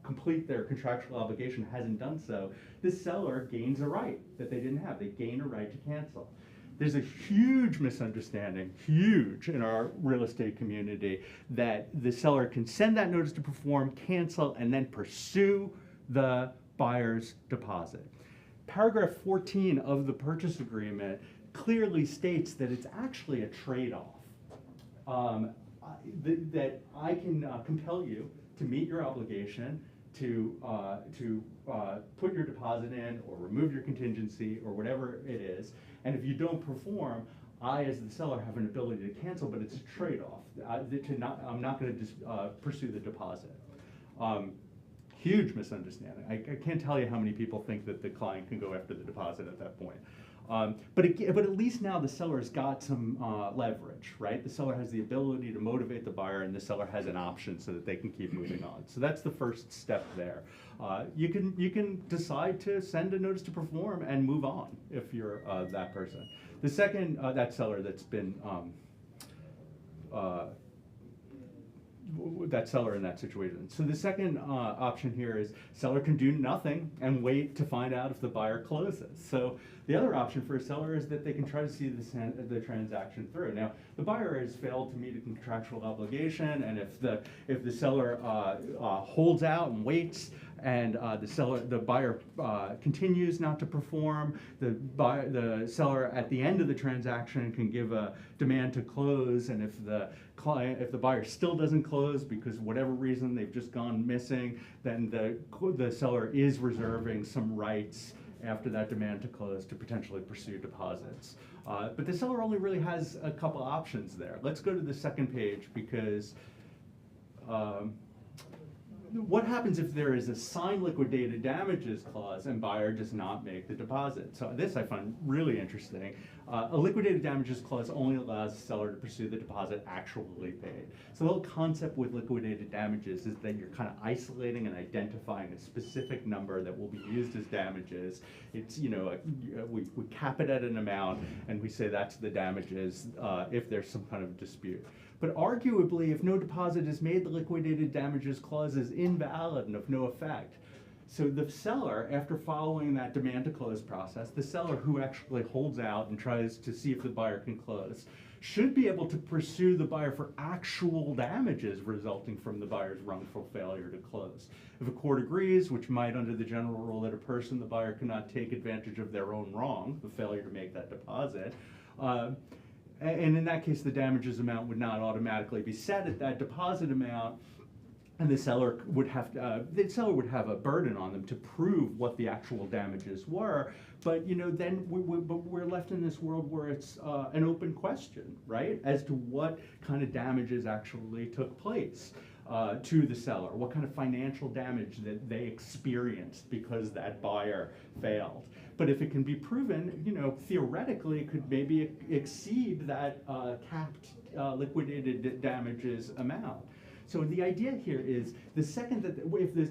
complete their contractual obligation hasn't done so, the seller gains a right that they didn't have. They gain a right to cancel. There's a huge misunderstanding, huge, in our real estate community, that the seller can send that notice to perform, cancel, and then pursue the buyer's deposit. Paragraph 14 of the purchase agreement clearly states that it's actually a trade-off. That I can compel you to meet your obligation, to put your deposit in or remove your contingency or whatever it is. And if you don't perform, I, as the seller, have an ability to cancel, but it's a trade-off. I'm not going to just pursue the deposit. Huge misunderstanding. I can't tell you how many people think that the client can go after the deposit at that point. But at least now the seller's got some leverage, right? The seller has the ability to motivate the buyer, and the seller has an option so that they can keep moving on. So that's the first step there. You can decide to send a notice to perform and move on if you're that person. The second, that seller that's been that seller in that situation. So the second option here is seller can do nothing and wait to find out if the buyer closes. So the other option for a seller is that they can try to see the transaction through. Now, the buyer has failed to meet a contractual obligation, and if the seller holds out and waits, and the buyer continues not to perform, the seller at the end of the transaction can give a demand to close, and if the buyer still doesn't close because whatever reason they've just gone missing, then the seller is reserving some rights after that demand to close to potentially pursue deposits. But the seller only really has a couple options there. Let's go to the second page, because what happens if there is a signed liquidated damages clause and buyer does not make the deposit? So this I find really interesting. A liquidated damages clause only allows the seller to pursue the deposit actually paid. So the whole concept with liquidated damages is that you're kind of isolating and identifying a specific number that will be used as damages. It's, we cap it at an amount and we say that's the damages if there's some kind of dispute. But arguably, if no deposit is made, the liquidated damages clause is invalid and of no effect. So the seller, after following that demand to close process, the seller who actually holds out and tries to see if the buyer can close, should be able to pursue the buyer for actual damages resulting from the buyer's wrongful failure to close. If a court agrees, which might under the general rule that a person, the buyer, cannot take advantage of their own wrong, the failure to make that deposit, and in that case, the damages amount would not automatically be set at that deposit amount, and the seller would have a burden on them to prove what the actual damages were. But then we're left in this world where it's an open question, right, as to what kind of damages actually took place to the seller, what kind of financial damage that they experienced because that buyer failed. But if it can be proven, theoretically, it could maybe exceed that capped liquidated damages amount. So the idea here is the second that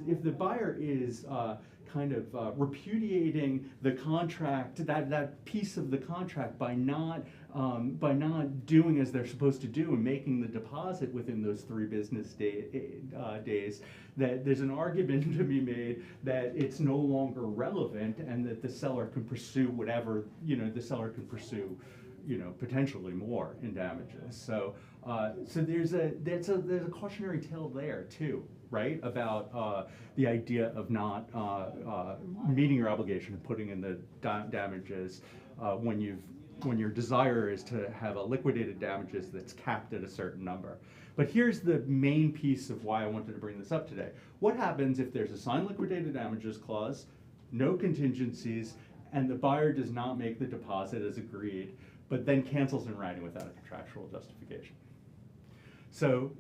if the buyer is repudiating the contract, that piece of the contract by not doing as they're supposed to do and making the deposit within those 3 business days, that there's an argument to be made that it's no longer relevant and that the seller can pursue whatever, the seller can pursue, potentially more in damages. So there's a cautionary tale there too, right? About the idea of not meeting your obligation and putting in the damages when your desire is to have a liquidated damages that's capped at a certain number. But here's the main piece of why I wanted to bring this up today. What happens if there's a signed liquidated damages clause, no contingencies, and the buyer does not make the deposit as agreed, but then cancels in writing without a contractual justification? So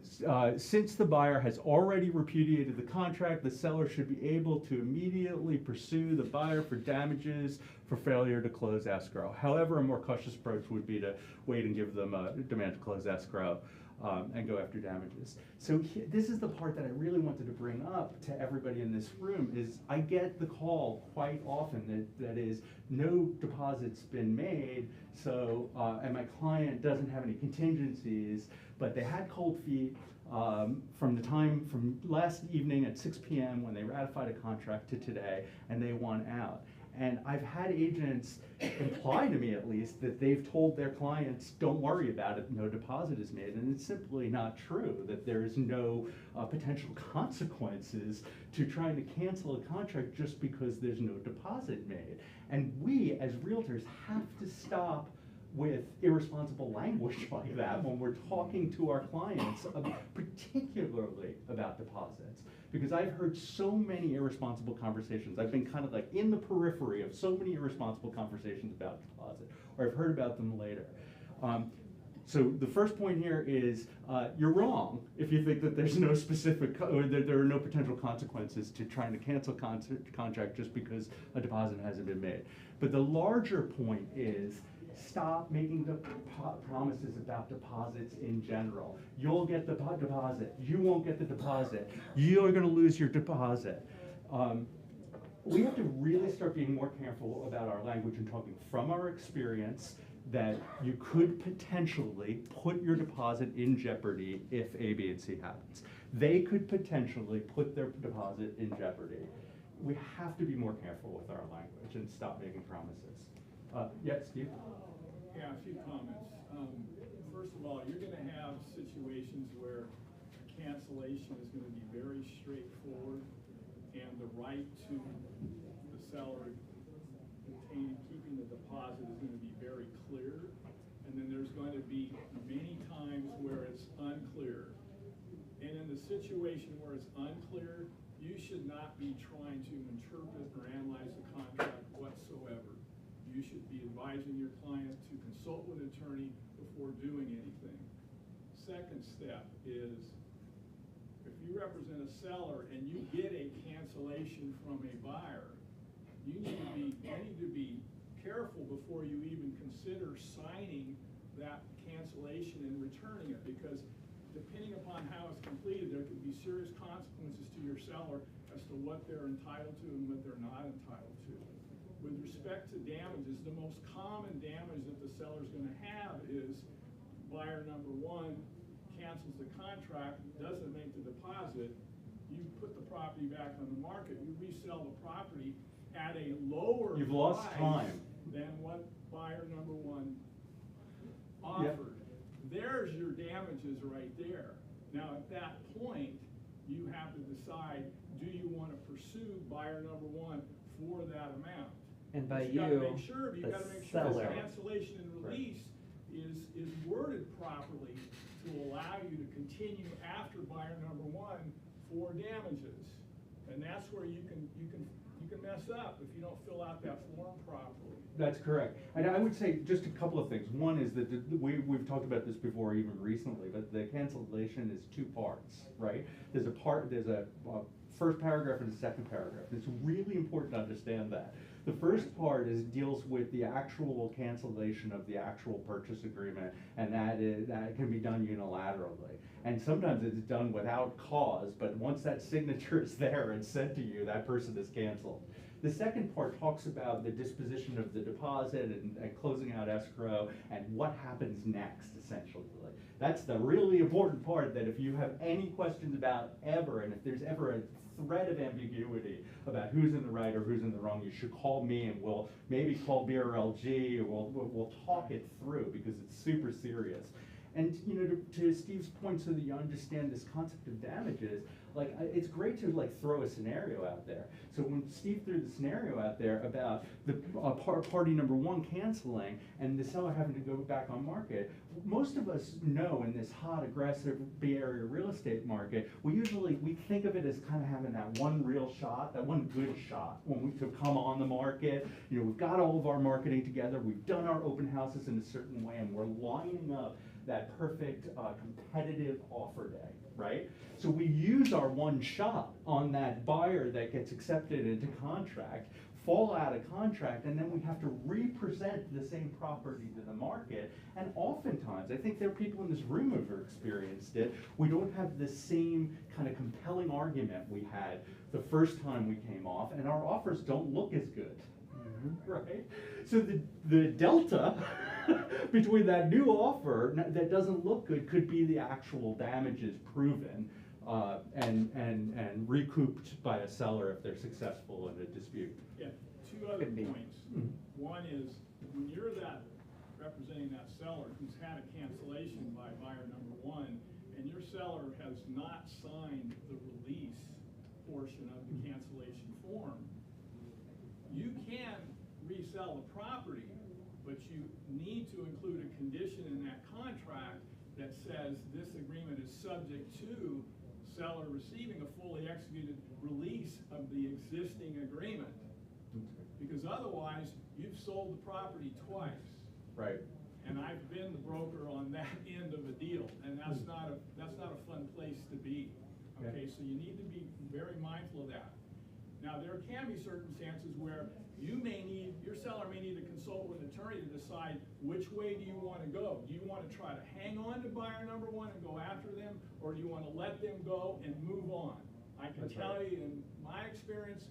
since the buyer has already repudiated the contract, the seller should be able to immediately pursue the buyer for damages for failure to close escrow. However, a more cautious approach would be to wait and give them a demand to close escrow and go after damages. So this is the part that I really wanted to bring up to everybody in this room is I get the call quite often that is no deposit's been made, so and my client doesn't have any contingencies, but they had cold feet from last evening at 6 p.m. when they ratified a contract to today, and they want out. And I've had agents imply to me, at least, that they've told their clients, don't worry about it, no deposit is made. And it's simply not true, that there is no potential consequences to trying to cancel a contract just because there's no deposit made. And we, as realtors, have to stop with irresponsible language like that when we're talking to our clients, particularly about deposits. Because I've heard so many irresponsible conversations. I've been kind of like in the periphery of so many irresponsible conversations about deposit, or I've heard about them later. So the first point here is you're wrong if you think that there's no specific, or that there are no potential consequences to trying to cancel contract just because a deposit hasn't been made. But the larger point is stop making the promises about deposits in general. You'll get the deposit. You won't get the deposit. You're going to lose your deposit. We have to really start being more careful about our language and talking from our experience that you could potentially put your deposit in jeopardy if A, B, and C happens. They could potentially put their deposit in jeopardy. We have to be more careful with our language and stop making promises. Yes, Steve? Yeah, a few comments. First of all, you're going to have situations where cancellation is going to be very straightforward, and the right to the seller keeping the deposit is going to be very clear. And then there's going to be many times where it's unclear. And in the situation where it's unclear, you should not be trying to interpret or analyze the contract whatsoever. You should be advising your client to consult with an attorney before doing anything. Second step is, if you represent a seller and you get a cancellation from a buyer, you need to be careful before you even consider signing that cancellation and returning it, because depending upon how it's completed, there could be serious consequences to your seller as to what they're entitled to and what they're not entitled to. With respect to damages, the most common damage that the seller's going to have is buyer number one cancels the contract, doesn't make the deposit, you put the property back on the market, you resell the property at a lower You've lost price time. than what buyer number one offered. There's your damages right there. Now, at that point, you have to decide, do you want to pursue buyer number one for that amount? And by But you gotta you, make sure, the you gotta make sure seller. this cancellation and release is worded properly to allow you to continue after buyer number one for damages. And that's where you can mess up if you don't fill out that form properly. That's correct. And I would say just a couple of things. One is that we've talked about this before even recently, but the cancellation is two parts, right? There's a first paragraph and a second paragraph. It's really important to understand that. The first part deals with the actual cancellation of the actual purchase agreement, and that can be done unilaterally. And sometimes it's done without cause, but once that signature is there and sent to you, that person is canceled. The second part talks about the disposition of the deposit and closing out escrow and what happens next, essentially. That's the really important part, that if you have any questions about ever, and if there's ever a thread of ambiguity about who's in the right or who's in the wrong, you should call me, and we'll maybe call BRLG, or we'll talk it through, because it's super serious. And to Steve's point, so that you understand this concept of damages, it's great to throw a scenario out there. So when Steve threw the scenario out there about the party number one canceling and the seller having to go back on market, most of us know in this hot, aggressive Bay Area real estate market, we think of it as kind of having that one real shot, that one good shot when we to come on the market. We've got all of our marketing together, we've done our open houses in a certain way, and we're lining up that perfect competitive offer day, right? So we use our one shot on that buyer that gets accepted into contract, fall out of contract, and then we have to represent the same property to the market. And oftentimes, I think there are people in this room who have experienced it, we don't have the same kind of compelling argument we had the first time we came off, and our offers don't look as good. Right? So the delta between that new offer that doesn't look good could be the actual damages proven and recouped by a seller if they're successful in a dispute. Yeah, two other Could be. points. One is, when you're representing that seller who's had a cancellation by buyer number one, and your seller has not signed the release portion of the cancellation form, you can resell the property, but you need to include a condition in that contract that says this agreement is subject to seller receiving a fully executed release of the existing agreement. Because otherwise, you've sold the property twice. Right. And I've been the broker on that end of a deal, and that's not a fun place to be. Okay, so you need to be very mindful of that. Now, there can be circumstances where your seller may need to consult with an attorney to decide which way do you want to go. Do you want to try to hang on to buyer number one and go after them, or do you want to let them go and move on? I can tell you, in my experience,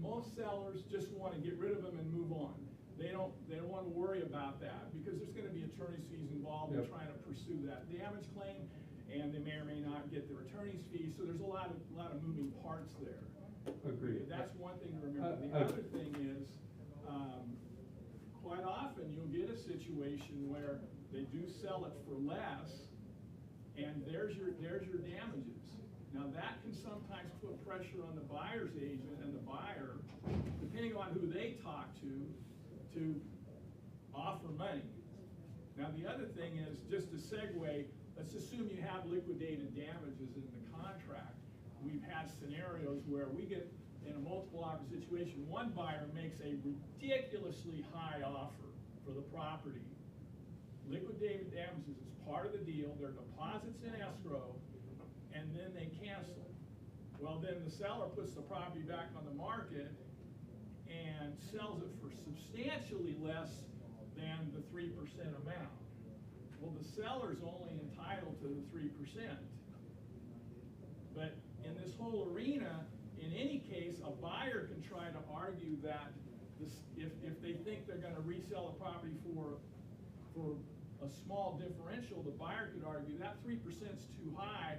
most sellers just want to get rid of them and move on. They don't want to worry about that, because there's going to be attorney's fees involved in trying to pursue that damage claim, and they may or may not get their attorney's fees. So there's a lot of moving parts there. Agreed. That's one thing to remember. The other thing is, quite often you'll get a situation where they do sell it for less, and there's your damages. Now, that can sometimes put pressure on the buyer's agent and the buyer, depending on who they talk to offer money. Now, the other thing is, just to segue, let's assume you have liquidated damages in the contract. We've had scenarios where we get, in a multiple offer situation, one buyer makes a ridiculously high offer for the property. Liquidated damages is part of the deal, their deposits in escrow, and then they cancel. Well, then the seller puts the property back on the market and sells it for substantially less than the 3% amount. Well, the seller's only entitled to the 3%. But in this whole arena, in any case, a buyer can try to argue that if they think they're going to resell a property for a small differential, the buyer could argue that 3% is too high.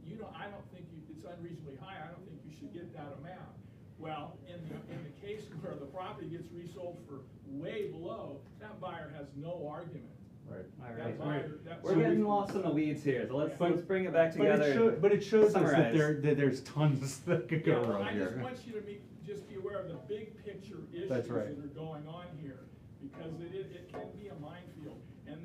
I don't think it's unreasonably high, I don't think you should get that amount. Well, in the case where the property gets resold for way below, that buyer has no argument. Right. All That right. buyer, that We're buyer- getting lost in the weeds here, so let's But- bring it back But it together. shows, but it shows us that Summarize. there's tons that could go Yeah, wrong I just here. want you to just be aware of the big picture issues That's that right. are going on here, because it can be a minefield. And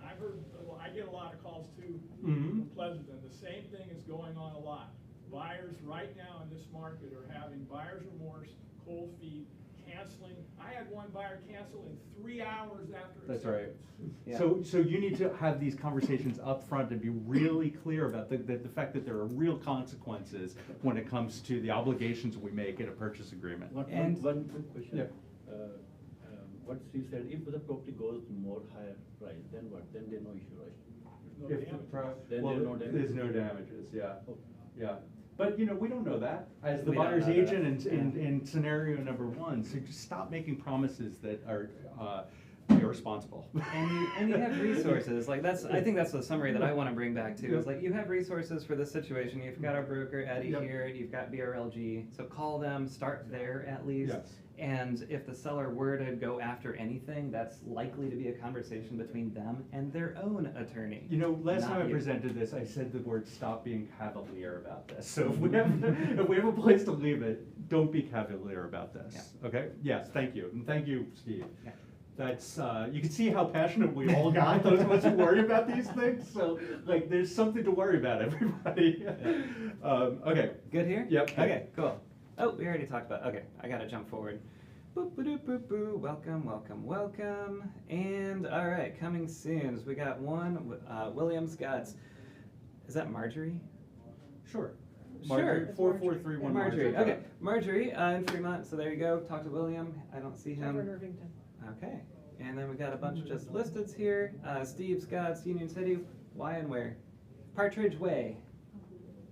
I've heard, I get a lot of calls too from Mhm. Pleasanton, the same thing is going on a lot. Buyers right now in this market are having buyer's remorse, cold feet, canceling. I had one buyer cancel in 3 hours after That's right. acceptance. Yeah. So you need to have these conversations up front and be really clear about the fact that there are real consequences when it comes to the obligations we make in a purchase agreement. And- One quick question. Yeah. What she said, if the property goes more higher price, then what? Then there's no issue, right? There's no If the damage. Then well, there's no damage. there's no damages, yeah, Oh. yeah. But, we don't know that as the We don't buyer's know that. agent in scenario number one, so just stop making promises that are irresponsible. And you have resources, like I think that's the summary that I wanna bring back to, is Yep. like, you have resources for this situation, you've got our broker Eddie Yep. here, you've got BRLG, so call them, start there at least. Yes. And if the seller were to go after anything, that's likely to be a conversation between them and their own attorney. Last time Not I you. presented this, I said the word "stop being cavalier" about this. So if we have a place to leave it, don't be cavalier about this. Okay? Yes, thank you, and thank you, Steve. Yeah. That's you can see how passionate we all got. Those of us who worry about these things. So there's something to worry about, everybody. Okay. Good here? Yep. Okay, cool. Oh, we already talked about, okay, I gotta jump forward. Boop, boop, boop, boop, welcome, welcome, welcome. And, all right, coming soon, so we got one, William Scott's, is that Marjorie? Sure. Sure. Marjorie, 4431 Marjorie, okay. Marjorie, in Fremont, so there you go, talk to William, I don't see him. Trevor in Irvington. Okay, and then we got a bunch of just listeds here. Steve Scott's, Union City, why and where? Partridge Way.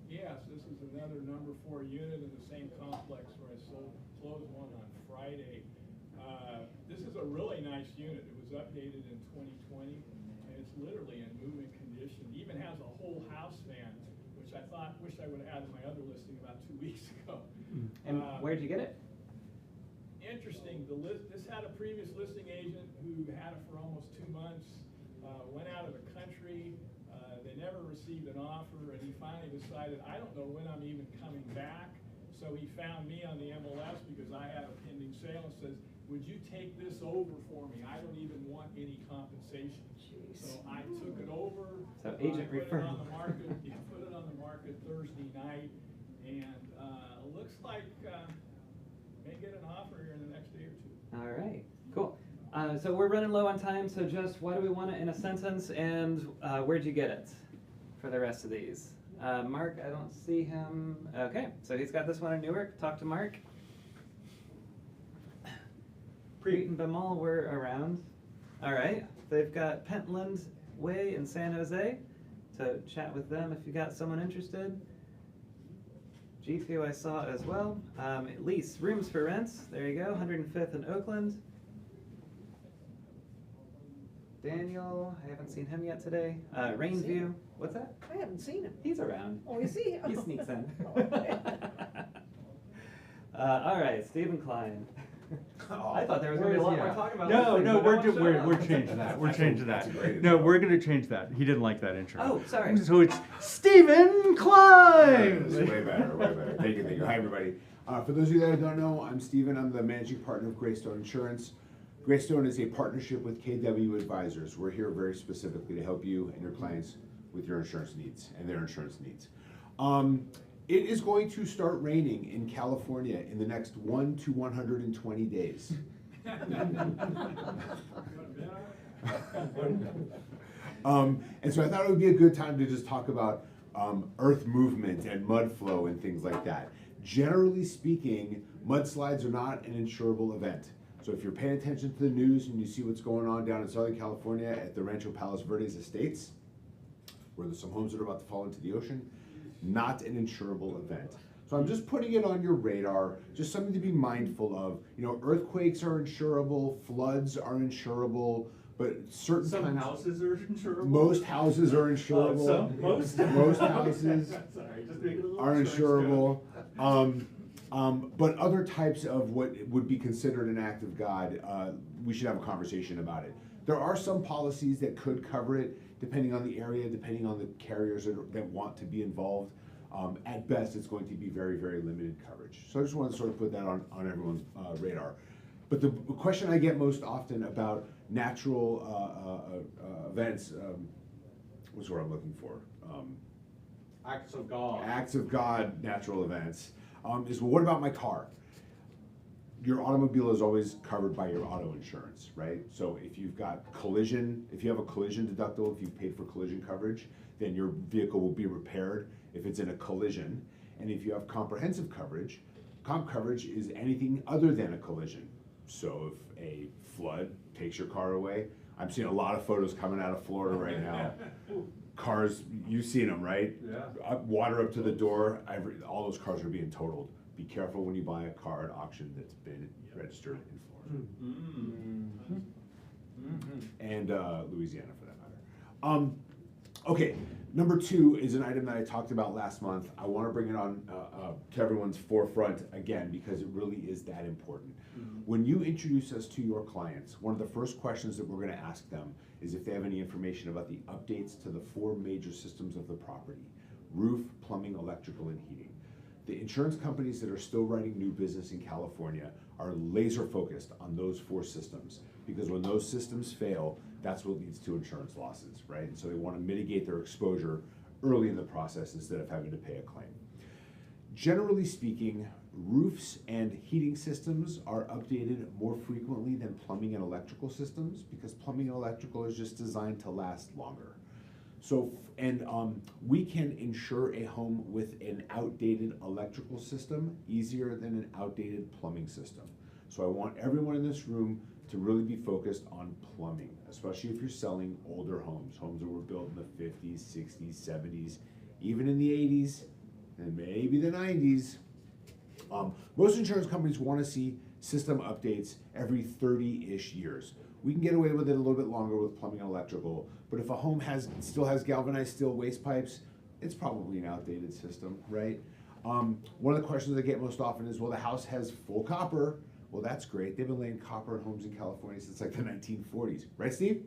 Yes, this is another number 4 unit in the same complex where I closed one on Friday. This is a really nice unit. It was updated in 2020, and it's literally in moving condition. It even has a whole house fan, which I wish I would have had in my other listing about 2 weeks ago. And where'd you get it? Interesting, this had a previous listing agent who had it for almost 2 months, went out of the country, they never received an offer, and he finally decided, I don't know when I'm even coming back. So he found me on the MLS because I had a pending sale and says, would you take this over for me? I don't even want any compensation. So I took it over. So agent put it referral. on the market, put it on the market Thursday night, and it looks like may get an offer here in the next day or 2. All right, cool. So we're running low on time, so just what do we want in a sentence, and where'd you get it for the rest of these? Mark, I don't see him. Okay, so he's got this one in Newark. Talk to Mark. Preet and Bemal were around. All right, they've got Pentland Way in San Jose, so chat with them if you got someone interested. G2 I saw as well. Lease, rooms for rents, there you go, 105th in Oakland. Daniel, I haven't seen him yet today. Rainview, what's that? I haven't seen him. He's around. Oh, is he? He sneaks in. Okay. All right, Stephen Klein. I thought there was gonna be a lot more talk about. No, listing, no, but we're, no one showed we're, up. we're changing that, we're changing that. That's a great No, intro. we're gonna change that, he didn't like that intro. Oh, sorry. So it's Stephen Klein! It's way better, way better. Thank you, thank you. Hi, everybody. For those of you that don't know, I'm Steven. I'm the managing partner of Greystone Insurance. Greystone is a partnership with KW Advisors. We're here very specifically to help you and your clients with your insurance needs and their insurance needs. It is going to start raining in California in the next 1 to 120 days. And so I thought it would be a good time to just talk about earth movement and mud flow and things like that. Generally speaking, mudslides are not an insurable event. So if you're paying attention to the news and you see what's going on down in Southern California at the Rancho Palos Verdes Estates, where there's some homes that are about to fall into the ocean, not an insurable event. So I'm just putting it on your radar, just something to be mindful of. You know, earthquakes are insurable, floods are insurable, but certain Some kinds. houses are insurable. Most houses are Oh, insurable. some, most? Most houses Sorry, just making a little are insurance insurable. But other types of what would be considered an act of God, we should have a conversation about it. There are some policies that could cover it, depending on the area, depending on the carriers that want to be involved. At best, it's going to be very, very limited coverage. So I just want to sort of put that on everyone's radar. But the question I get most often about natural events, what's the word I'm looking for? Acts of God. Acts of God, natural events, is, well, what about my car? Your automobile is always covered by your auto insurance, right? So if you've got collision, if you have a collision deductible, if you've paid for collision coverage, then your vehicle will be repaired if it's in a collision. And if you have comprehensive coverage, comp coverage is anything other than a collision. So if a flood takes your car away, I'm seeing a lot of photos coming out of Florida right now. Cars, you've seen them, right? Yeah. Water up to the door, all those cars are being totaled. Be careful when you buy a car at auction that's been registered in Florida. And Louisiana for that matter. Okay, number 2 is an item that I talked about last month. I want to bring it on to everyone's forefront again because it really is that important. When you introduce us to your clients, one of the first questions that we're going to ask them is if they have any information about the updates to the 4 major systems of the property: roof, plumbing, electrical, and heating. The insurance companies that are still writing new business in California are laser focused on those 4 systems, because when those systems fail, that's what leads to insurance losses, right? And so they want to mitigate their exposure early in the process instead of having to pay a claim. Generally speaking, roofs and heating systems are updated more frequently than plumbing and electrical systems, because plumbing and electrical is just designed to last longer. So, and we can insure a home with an outdated electrical system easier than an outdated plumbing system. So I want everyone in this room to really be focused on plumbing, especially if you're selling older homes, homes that were built in the 50s, 60s, 70s, even in the 80s, and maybe the 90s. Most insurance companies want to see system updates every 30-ish years. We can get away with it a little bit longer with plumbing and electrical, but if a home still has galvanized steel waste pipes, it's probably an outdated system, right? One of the questions I get most often is, well, the house has full copper. Well, that's great. They've been laying copper in homes in California since like the 1940s, right, Steve?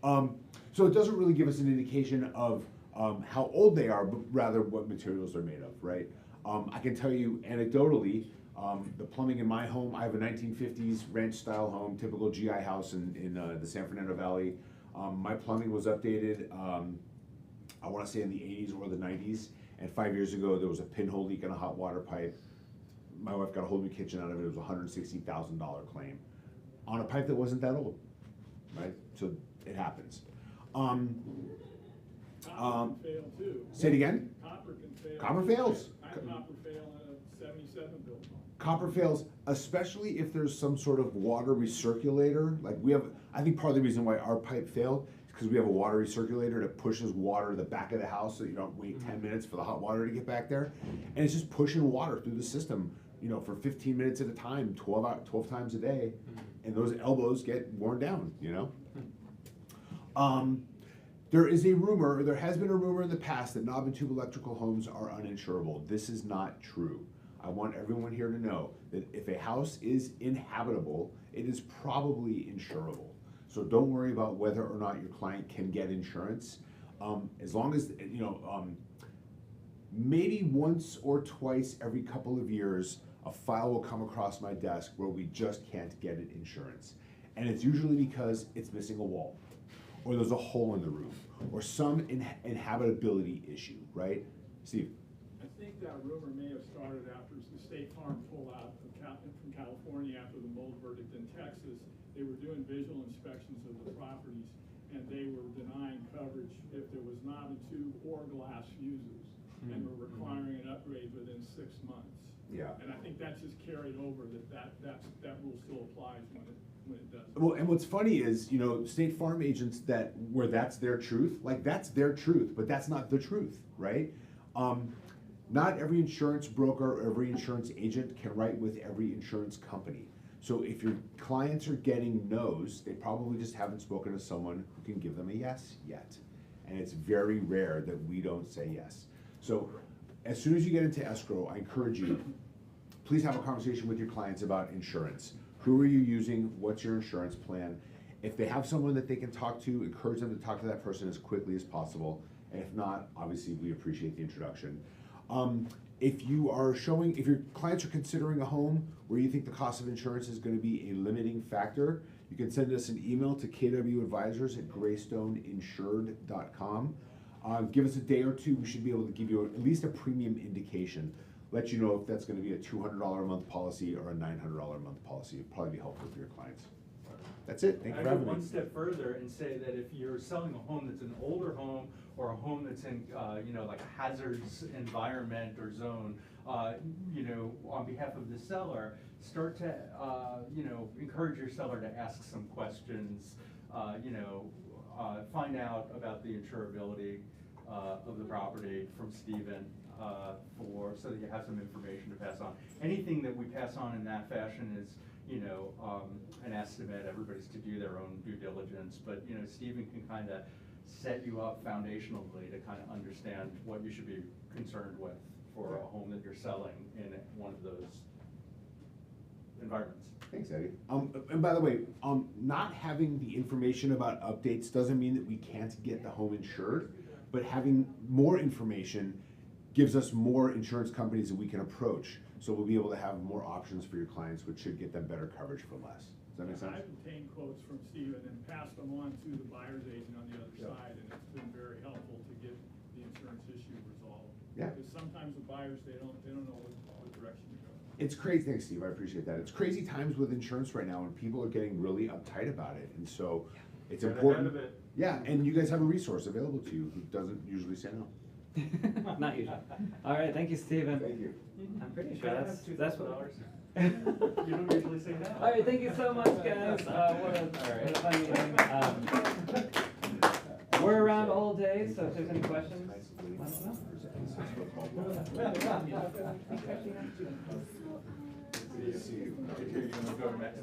So it doesn't really give us an indication of how old they are, but rather what materials they're made of, right? I can tell you anecdotally, the plumbing in my home, I have a 1950s ranch-style home, typical GI house in the San Fernando Valley. My plumbing was updated, I want to say in the 80s or the 90s, and 5 years ago there was a pinhole leak in a hot water pipe. My wife got a whole new kitchen out of it. It was a $160,000 claim on a pipe that wasn't that old, right? So it happens. Copper can fail too. Say it again? Copper can fail. Copper fails. I had copper fail in a 77 built home. Copper fails, especially if there's some sort of water recirculator. Like we have, I think part of the reason why our pipe failed is because we have a water recirculator that pushes water to the back of the house so you don't wait 10 minutes for the hot water to get back there. And it's just pushing water through the system, you know, for 15 minutes at a time, 12 times a day. And those elbows get worn down, you know? There is a rumor, there has been a rumor in the past that knob and tube electrical homes are uninsurable. This is not true. I want everyone here to know that if a house is inhabitable, it is probably insurable. So don't worry about whether or not your client can get insurance. As long as, you know, maybe once or twice every couple of years, a file will come across my desk where we just can't get it insurance. And it's usually because it's missing a wall, or there's a hole in the roof, or some inhabitability issue, right? Steve? I think that rumor may have started after the State Farm pulled out from California after the mold verdict in Texas. They were doing visual inspections of the properties, and they were denying coverage if there was knob and tube or glass fuses, and were requiring an upgrade within 6 months. Yeah. And I think that's just carried over, that rule still applies when it doesn't. Well, and what's funny is, you know, State Farm agents where that's their truth, like that's their truth, but that's not the truth, right? Not every insurance broker or every insurance agent can write with every insurance company. So if your clients are getting no's, they probably just haven't spoken to someone who can give them a yes yet. And it's very rare that we don't say yes. So as soon as you get into escrow, I encourage you, please have a conversation with your clients about insurance. Who are you using? What's your insurance plan? If they have someone that they can talk to, encourage them to talk to that person as quickly as possible. And if not, obviously, we appreciate the introduction. If your clients are considering a home where you think the cost of insurance is going to be a limiting factor, you can send us an email to kwadvisors@greystoneinsured.com. Give us a day or two, we should be able to give you at least a premium indication. Let you know if that's going to be a $200 a month policy or a $900 a month policy. It'd probably be helpful for your clients. That's it. Thank you for I go having me. one step further and say that if you're selling a home that's an older home or a home that's in, like a hazards environment or zone, on behalf of the seller, start to, encourage your seller to ask some questions, find out about the insurability of the property from Stephen, so that you have some information to pass on. Anything that we pass on in that fashion is, an estimate. Everybody's to do their own due diligence, but Stephen can kind of set you up foundationally to kind of understand what you should be concerned with for a home that you're selling in one of those environments. Thanks, Eddie. And by the way, not having the information about updates doesn't mean that we can't get the home insured, but having more information gives us more insurance companies that we can approach. So we'll be able to have more options for your clients, which should get them better coverage for less. Does that make sense? I've obtained quotes from Stephen and passed them on to the buyer's agent on the other side, and it's been very helpful to get the insurance issue resolved. Yeah. Because sometimes the buyers, they don't know what direction to go. It's crazy. Thanks, Steve. I appreciate that. It's crazy times with insurance right now, and people are getting really uptight about it. And so it's Get ahead important. of it. Yeah, and you guys have a resource available to you who doesn't usually say no. Not usually. All right, thank you, Stephen. Thank you. I'm pretty You sure gotta that's have what. $2,000. You don't usually say no. All right, thank you so much, guys. What a fun meeting. We're around all day, so if there's any questions, let us know. See you. You're gonna go to Mexico.